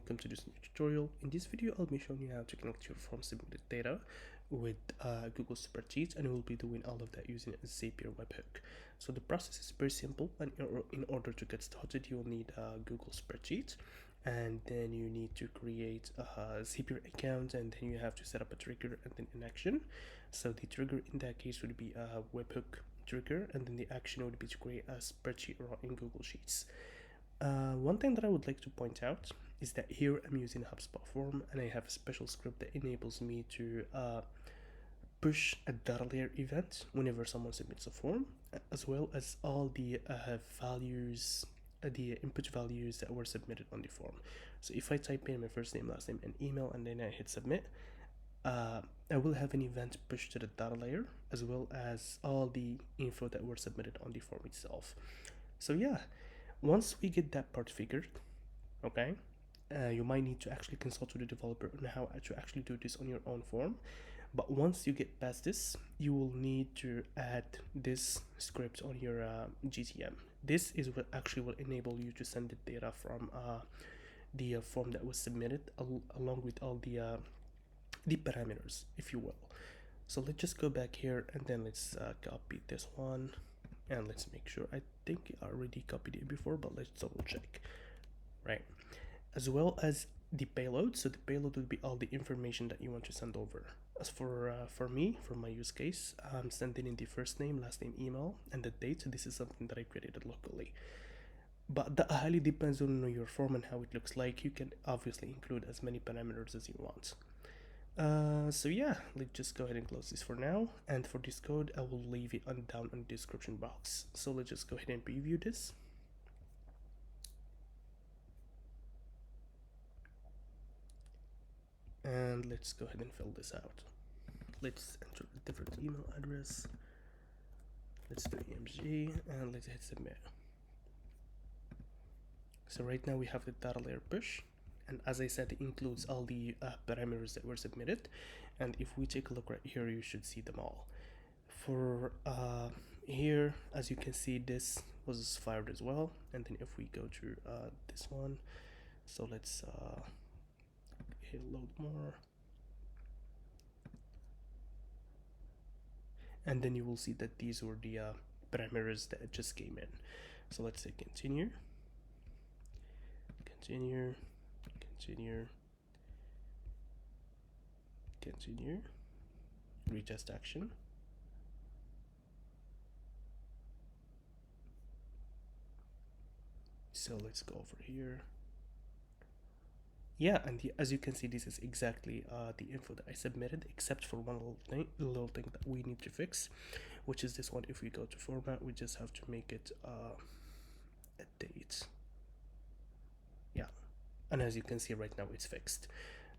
welcome to this new tutorial. In this video, I'll be showing you how to connect your form submitted data with Google Spreadsheets, and we'll be doing all of that using a Zapier webhook. So the process is very simple, and in order to get started, you'll need Google Spreadsheets, and then you need to create a Zapier account, and then you have to set up a trigger and then an action. So the trigger in that case would be a webhook trigger, and then the action would be to create a spreadsheet in Google Sheets. One thing that I would like to point out is that here I'm using HubSpot Form, and I have a special script that enables me to push a data layer event whenever someone submits a form, as well as all the values, the input values that were submitted on the form. So if I type in my first name, last name, and email, and then I hit submit, I will have an event pushed to the data layer, as well as all the info that were submitted on the form itself. So yeah, once we get that part figured, okay, you might need to actually consult with the developer on how to actually do this on your own form. But once you get past this, you will need to add this script on your GCM. This is what actually will enable you to send the data from the form that was submitted, along with all the parameters, if you will. So let's just go back here, and then let's copy this one, and let's make sure. I think I already copied it before, but let's double check, right? As well as the payload. So the payload will be all the information that you want to send over. As for me, for my use case, I'm sending in the first name, last name, email, and the date. This is something that I created locally, but that highly depends on your form and how it looks like. You can obviously include as many parameters as you want. So yeah, let's just go ahead and close this for now, and for this code I will leave it down on the description box. So let's just go ahead and preview this. And let's go ahead and fill this out. Let's enter a different email address. Let's do EMG, and let's hit submit. So right now we have the data layer push, and as I said, it includes all the parameters that were submitted. And if we take a look right here, you should see them all. For here, as you can see, this was fired as well. And then if we go to this one, so let's hit load more, and then you will see that these were the parameters that just came in. So let's say continue, continue, continue, continue, retest action. So let's go over here. Yeah, and as you can see, this is exactly the info that I submitted, except for one little thing that we need to fix, which is this one. If we go to format, we just have to make it a date. Yeah, and as you can see right now, it's fixed.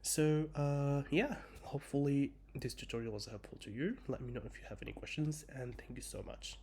So yeah, hopefully this tutorial was helpful to you. Let me know if you have any questions, and thank you so much.